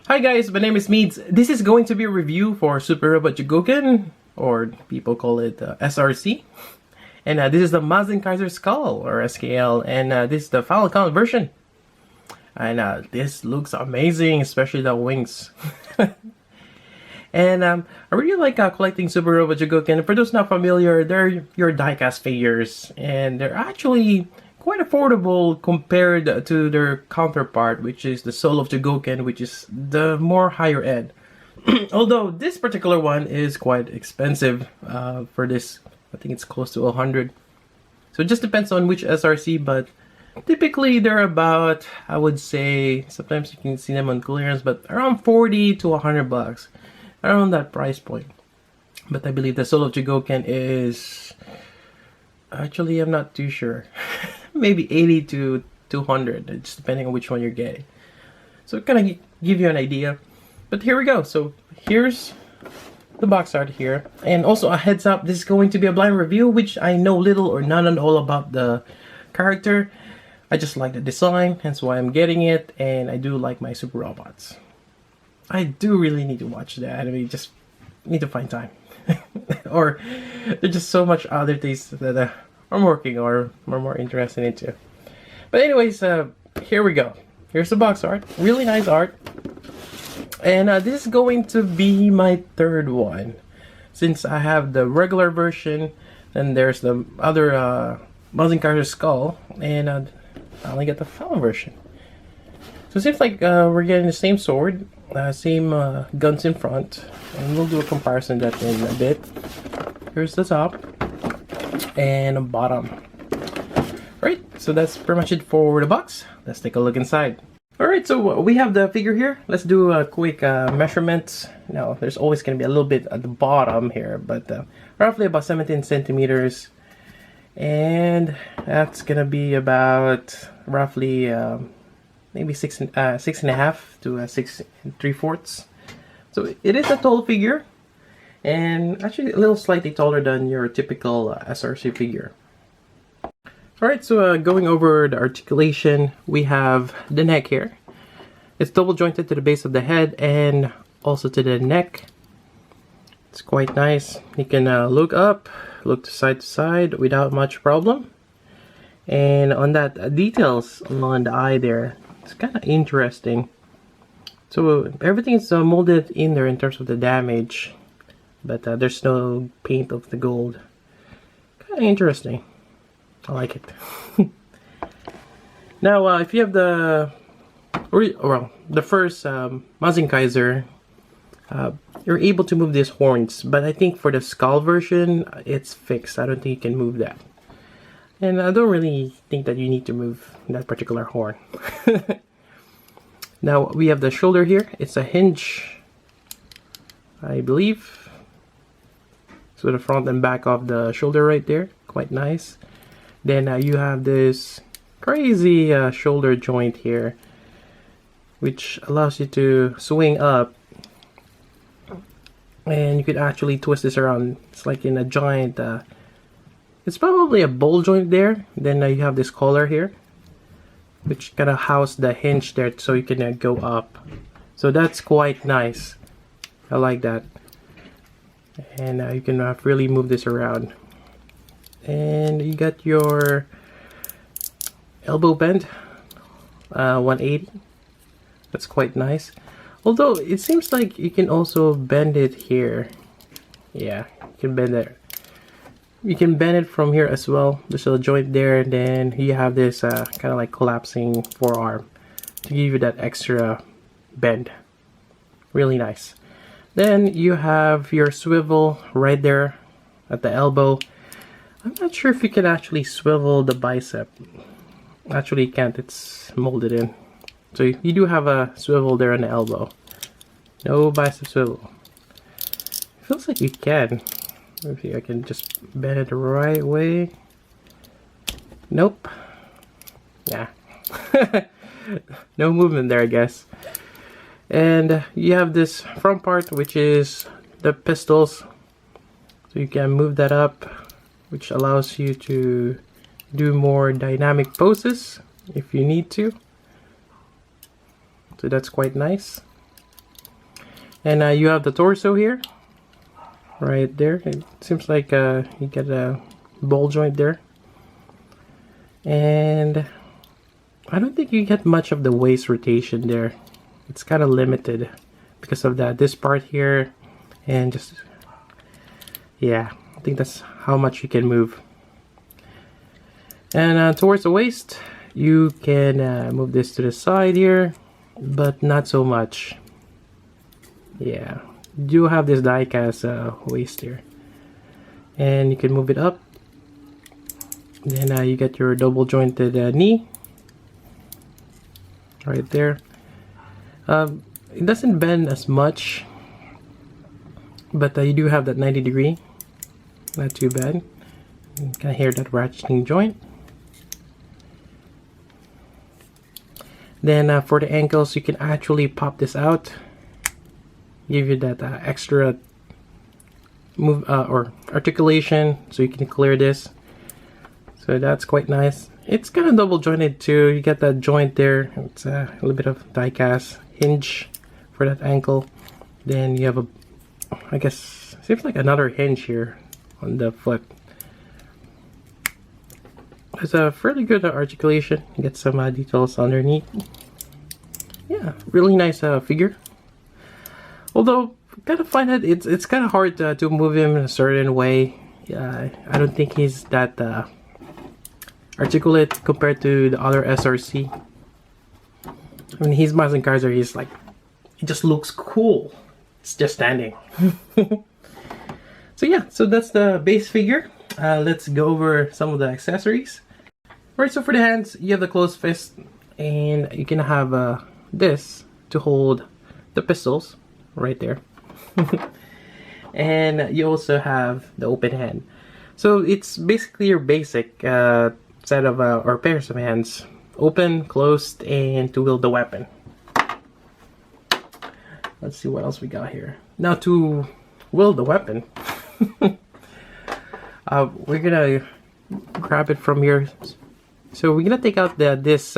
Hi guys, my name is Meads. This is going to be a review for Super Robot Chogokin, or people call it SRC. And this is the Mazinkaiser Skull, or SKL, and this is the final count version. And this looks amazing, especially the wings. And I really like collecting Super Robot Chogokin. For those not familiar, they're your diecast figures, and they're actually quite affordable compared to their counterpart, which is the Soul of Chogokin, which is the more higher end. Although this particular one is quite expensive for this. I think it's close to 100. So it just depends on which SRC, but typically they're about, I would say, sometimes you can see them on clearance, but around 40 to 100 bucks. Around that price point. But I believe the Soul of Chogokin is... Actually, I'm not too sure. Maybe 80 to 200, it's depending on which one you're getting. So kind of give you an idea. But here we go. So here's the box art here. And also a heads up, this is going to be a blind review, which I know little or none at all about the character. I just like the design, hence why I'm getting it. And I do like my super robots. I do really need to watch the anime, just need to find time. Or there's just so much other things that I'm working or I'm more interested into. But anyways, here we go. Here's the box art. Really nice art. And this is going to be my third one. Since I have the regular version, then there's the other Mazinkaiser skull, and I only get the final version. So it seems like we're getting the same sword, same guns in front, and we'll do a comparison of that in a bit. Here's the top and the bottom. Right, so that's pretty much it for the box. Let's take a look inside. Alright, so we have the figure here. Let's do a quick measurement. Now, there's always going to be a little bit at the bottom here, but roughly about 17 centimeters. And that's going to be about roughly maybe six and a half to 6 3/4. So it is a tall figure, and actually a little slightly taller than your typical SRC figure. Alright, so going over the articulation, we have the neck here. It's double jointed to the base of the head and also to the neck. It's quite nice. You can look up, look to side without much problem. And on that details along the eye there, it's kind of interesting. So everything is molded in there in terms of the damage, but there's no paint of the gold. Kind of interesting. I like it. Now, if you have the first Mazinkaiser, you're able to move these horns, but I think for the skull version, it's fixed. I don't think you can move that. And I don't really think that you need to move that particular horn. Now we have the shoulder here. It's a hinge, I believe. So the front and back of the shoulder right there, quite nice. Then you have this crazy shoulder joint here, which allows you to swing up, and you could actually twist this around. It's like in a giant. It's probably a ball joint there. Then you have this collar here, which kind of house the hinge there so you can go up. So that's quite nice. I like that. And you can really move this around. And you got your elbow bend, 180. That's quite nice. Although it seems like you can also bend it here. Yeah, you can bend it. You can bend it from here as well. There's a joint there, and then you have this kind of like collapsing forearm to give you that extra bend. Really nice. Then you have your swivel right there at the elbow. I'm not sure if you can actually swivel the bicep. Actually, you can't. It's molded in. So you do have a swivel there on the elbow. No bicep swivel. It feels like you can. Maybe I can just bend it the right way. Nope. Yeah. No movement there, I guess. And you have this front part, which is the pistols. So you can move that up, which allows you to do more dynamic poses if you need to. So that's quite nice. And you have the torso here, right there. It seems like you get a ball joint there. And I don't think you get much of the waist rotation there. It's kind of limited because of that. This part here, and just, yeah, I think that's how much you can move. And towards the waist, you can move this to the side here, but not so much. Yeah, you do have this die-cast waist here, and you can move it up. Then you get your double jointed knee right there. It doesn't bend as much, but you do have that 90-degree. Not too bad. You can hear that ratcheting joint. Then for the ankles, you can actually pop this out, give you that extra move or articulation, so you can clear this. So that's quite nice. It's kind of double jointed too. You get that joint there. It's a little bit of die cast hinge for that ankle. Then you have a, I guess, seems like another hinge here on the foot. It's a fairly good articulation. You get some details underneath. Yeah, really nice figure. Although, I kind of find that it's kind of hard to move him in a certain way. I don't think he's that articulate compared to the other SRC. I mean, he's Mazinkaiser. He's like, he just looks cool. It's just standing. So yeah, so that's the base figure. Let's go over some of the accessories. Alright, so for the hands, you have the closed fist, and you can have this to hold the pistols right there. And you also have the open hand. So it's basically your basic set of or pairs of hands: open, closed, and to wield the weapon. Let's see what else we got here. Now to wield the weapon, we're gonna grab it from here. So we're gonna take out this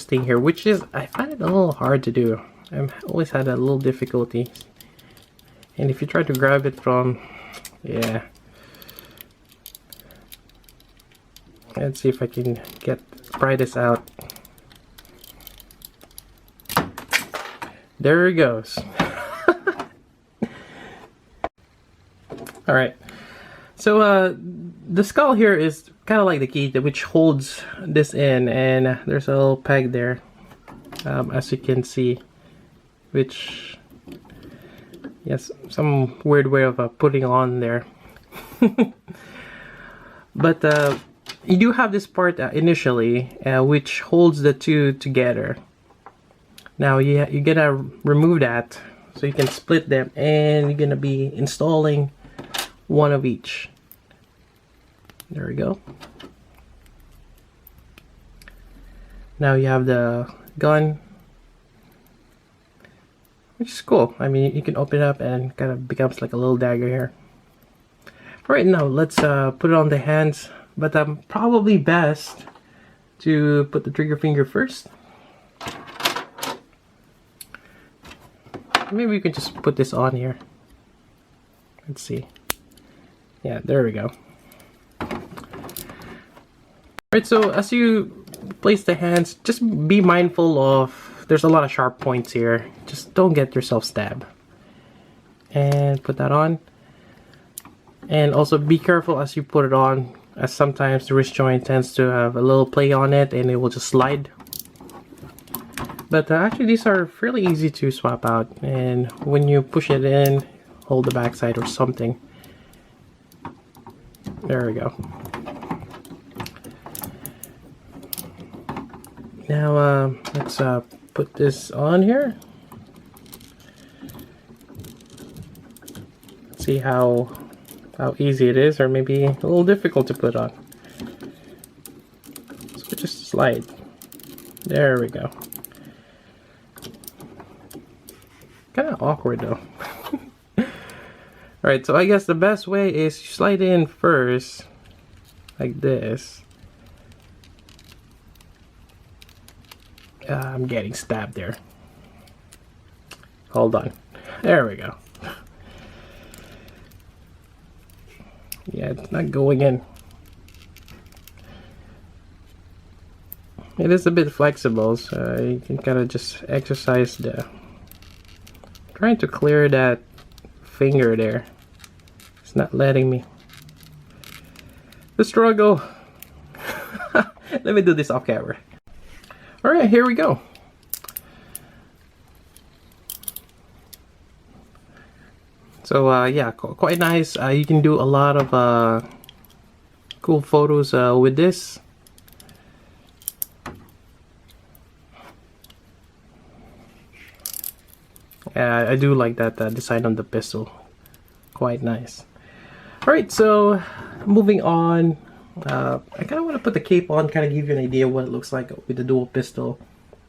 thing here, which is, I find it a little hard to do. I've always had a little difficulty. And if you try to grab it from, yeah. Let's see if I can pry this out. There it goes. Alright. So the skull here is kind of like the key which holds this in, and there's a little peg there, as you can see, which, yes, some weird way of putting on there. But you do have this part initially, which holds the two together. Now you're gonna remove that so you can split them, and you're gonna be installing one of each. There we go. Now you have the gun, which is cool. I mean, you can open it up and kind of becomes like a little dagger here. Alright, now let's put it on the hands, but probably best to put the trigger finger first. Maybe we can just put this on here. Let's see. Yeah, there we go. Alright, so as you place the hands, just be mindful of, there's a lot of sharp points here. Just don't get yourself stabbed. And put that on. And also be careful as you put it on, as sometimes the wrist joint tends to have a little play on it and it will just slide. But actually these are fairly easy to swap out, and when you push it in, hold the backside or something. There we go. Now let's put this on here. See how easy it is, or maybe a little difficult to put on. So just slide. There we go. Kind of awkward though. Alright, so I guess the best way is you slide in first, like this. I'm getting stabbed there. Hold on. There we go. Yeah, it's not going in. It is a bit flexible, so you can kind of just exercise the... Trying to clear that finger there. It's not letting me. The struggle. Let me do this off camera. Alright, here we go. So yeah, quite nice. You can do a lot of cool photos with this. I do like that design on the pistol. Quite nice. Alright, so moving on. I kind of want to put the cape on, kind of give you an idea what it looks like with the dual pistol.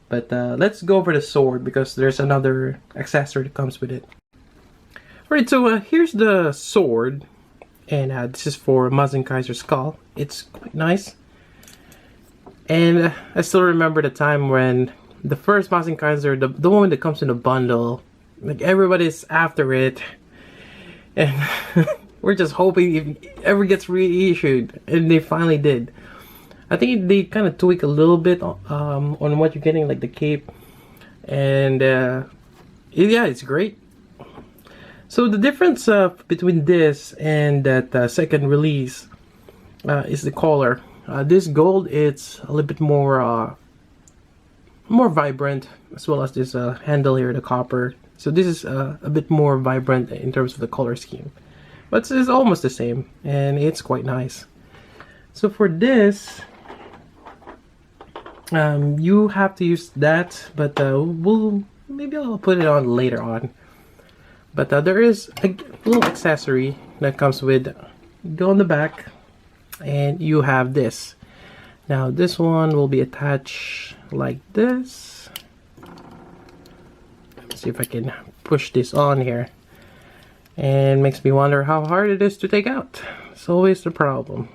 But let's go over the sword because there's another accessory that comes with it. Alright, so here's the sword. And this is for Mazinkaiser skull. It's quite nice. And I still remember the time when the first Mazinkaiser, the one that comes in a bundle, like everybody's after it. And we're just hoping it ever gets reissued, and they finally did. I think they kind of tweak a little bit on what you're getting, like the cape, and yeah, it's great. So the difference between this and that second release is the color. This gold, it's a little bit more vibrant, as well as this handle here, the copper. So this is a bit more vibrant in terms of the color scheme. But it's almost the same, and it's quite nice. So for this, you have to use that, but maybe I'll put it on later on. But there is a little accessory that comes with. Go on the back, and you have this. Now this one will be attached like this. Let's see if I can push this on here. And makes me wonder how hard it is to take out. It's always the problem.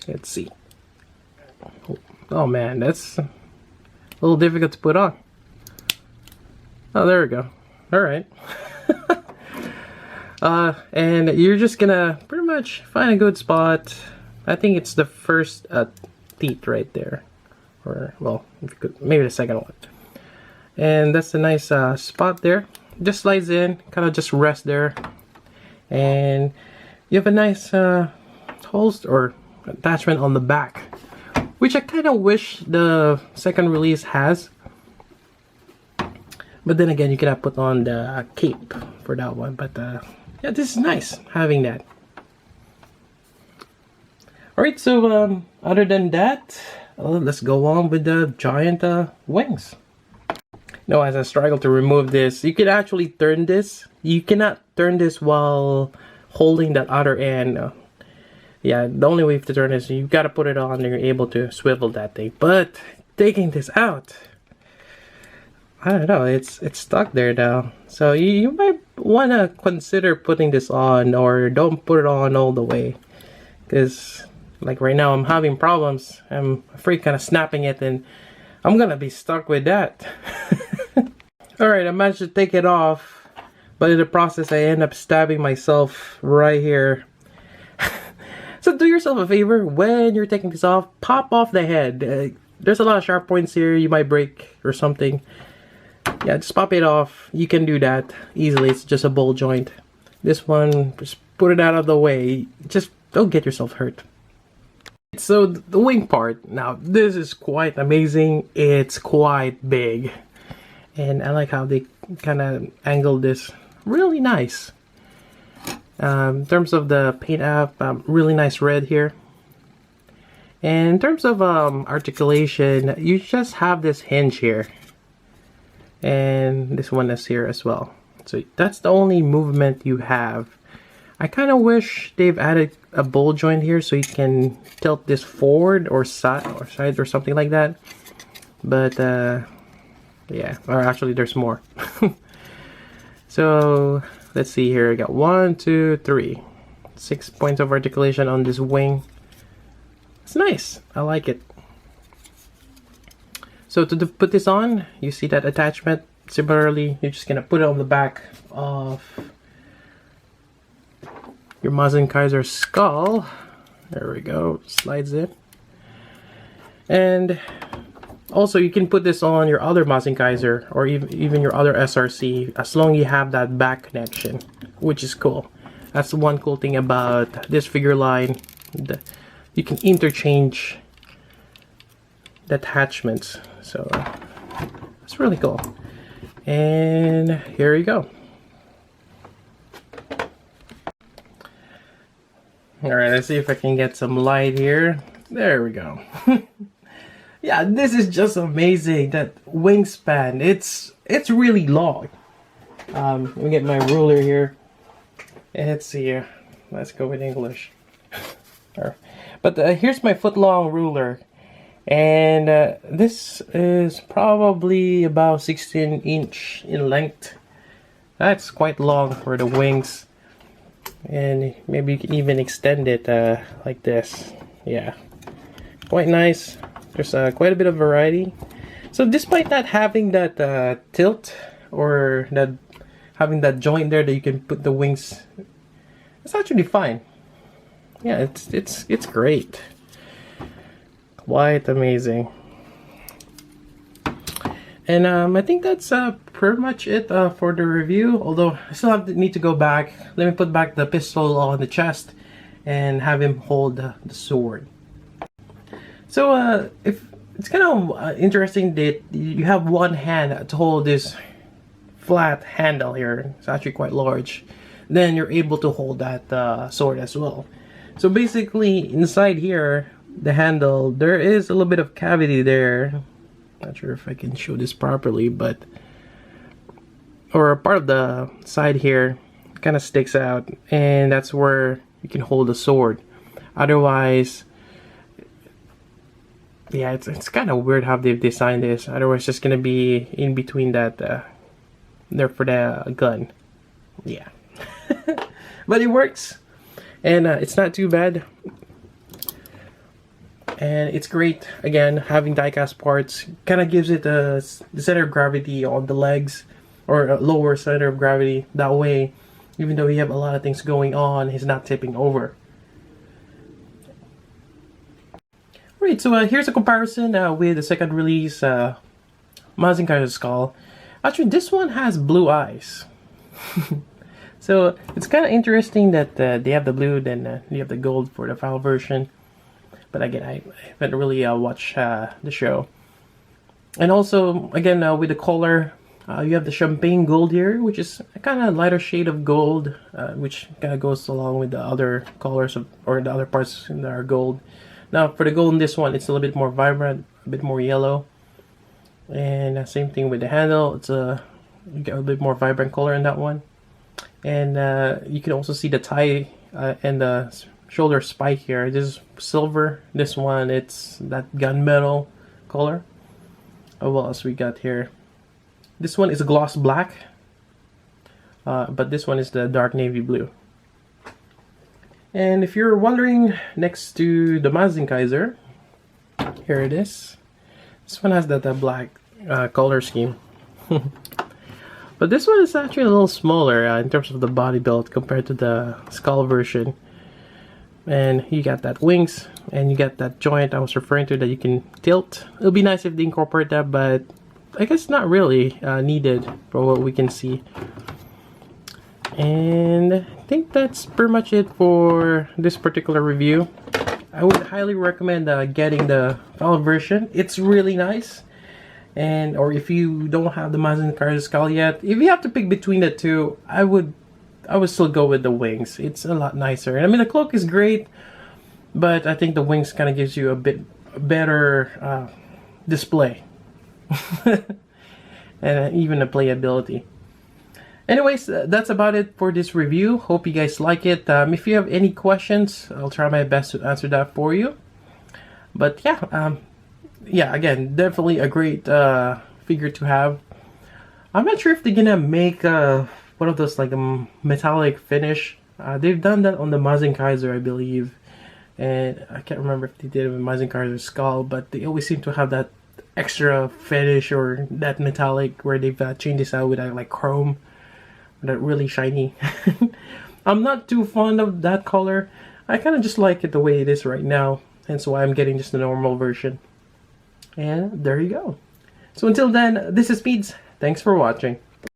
Let's see. Oh man, that's a little difficult to put on. Oh, there we go. Alright. And you're just gonna pretty much find a good spot. I think it's the first teeth right there. Or, well, if you could, maybe the second one. And that's a nice spot there. Just slides in, kind of just rest there, and you have a nice holster or attachment on the back, which I kind of wish the second release has. But then again, you cannot put on the cape for that one. But yeah, this is nice having that. Alright, so other than that, let's go on with the giant wings. Now, as I struggle to remove this, you can actually turn this. You cannot turn this while holding that other end. Yeah, the only way to turn this, you've got to put it on and you're able to swivel that thing. But taking this out, I don't know, it's stuck there now. So you might want to consider putting this on, or don't put it on all the way. Because like right now I'm having problems. I'm afraid kind of snapping it, and I'm going to be stuck with that. Alright, I managed to take it off, but in the process I end up stabbing myself right here. So do yourself a favor, when you're taking this off, pop off the head. There's a lot of sharp points here, you might break or something. Yeah, just pop it off. You can do that easily, it's just a ball joint. This one, just put it out of the way. Just don't get yourself hurt. So the wing part, now this is quite amazing. It's quite big. And I like how they kind of angled this really nice. In terms of the paint app, really nice red here. And in terms of articulation, you just have this hinge here. And this one is here as well. So that's the only movement you have. I kind of wish they've added a ball joint here so you can tilt this forward or side or something like that. But yeah, or actually there's more. So let's see here. I got 1, 2, 3, 6 points of articulation on this wing. It's nice. I like it. So to put this on, you see that attachment Similarly, you're just gonna put it on the back of your Mazinkaiser skull. There we go, slides in. And also you can put this on your other Mazinkaiser or even your other SRC as long as you have that back connection, which is cool. That's the one cool thing about this figure line. You can interchange the attachments, so it's really cool. And here you go. Alright, let's see if I can get some light here. There we go. Yeah, this is just amazing. That wingspan, it's really long. Let me get my ruler here. Let's see here. Let's go with English. But here's my foot-long ruler. And this is probably about 16 inch in length. That's quite long for the wings. And maybe you can even extend it like this. Yeah, quite nice. There's quite a bit of variety. So despite not having that tilt or that having that joint there that you can put the wings, it's actually fine. Yeah, it's great. Quite amazing. And I think that's pretty much it for the review. Although I still need to go back. Let me put back the pistol on the chest and have him hold the sword. So if it's kind of interesting that you have one hand to hold this flat handle here. It's actually quite large. Then you're able to hold that sword as well. So basically, inside here, the handle, there is a little bit of cavity there. Not sure if I can show this properly, but or a part of the side here kind of sticks out, and that's where you can hold the sword. Otherwise, yeah, it's kind of weird how they've designed this. Otherwise, it's just gonna be in between that there for the gun. Yeah, but it works, and it's not too bad. And it's great, again, having die-cast parts. Kind of gives it the center of gravity on the legs, or a lower center of gravity. That way, even though you have a lot of things going on, he's not tipping over. Alright, so here's a comparison with the second release, Mazinkaiser skull. Actually, this one has blue eyes. So it's kind of interesting that they have the blue, then you have the gold for the final version. But again, I haven't really watched the show. And also, again, with the color, you have the champagne gold here, which is a kind of lighter shade of gold, which kind of goes along with the other colors or the other parts that are gold. Now, for the gold in this one, it's a little bit more vibrant, a bit more yellow. And same thing with the handle. It's you get a bit more vibrant color in that one. And you can also see the tie and the shoulder spike here. This is silver. This one, it's that gunmetal color. Oh, what else we got here? This one is a gloss black, but this one is the dark navy blue. And if you're wondering, next to the Mazinkaiser, here it is. This one has that black color scheme. But this one is actually a little smaller in terms of the body build compared to the skull version. And you got that wings, and you got that joint I was referring to that you can tilt. It'll be nice if they incorporate that, but I guess not really needed for what we can see. And I think that's pretty much it for this particular review. I would highly recommend getting the final version. It's really nice. And or if you don't have the Mazinkaiser skull yet, if you have to pick between the two, I would still go with the wings. It's a lot nicer. I mean, the cloak is great, but I think the wings kind of gives you a bit better display. And even the playability. Anyways, that's about it for this review. Hope you guys like it. If you have any questions, I'll try my best to answer that for you. But yeah, yeah, again, definitely a great figure to have. I'm not sure if they're gonna make one of those like a metallic finish. They've done that on the Mazinkaiser, I believe, and I can't remember if they did it with Mazinkaiser skull, but they always seem to have that extra finish or that metallic where they've changed this out with like chrome, that really shiny. I'm not too fond of that color. I kind of just like it the way it is right now, hence why I'm getting just the normal version. And there you go. So until then, this is Speeds. Thanks for watching.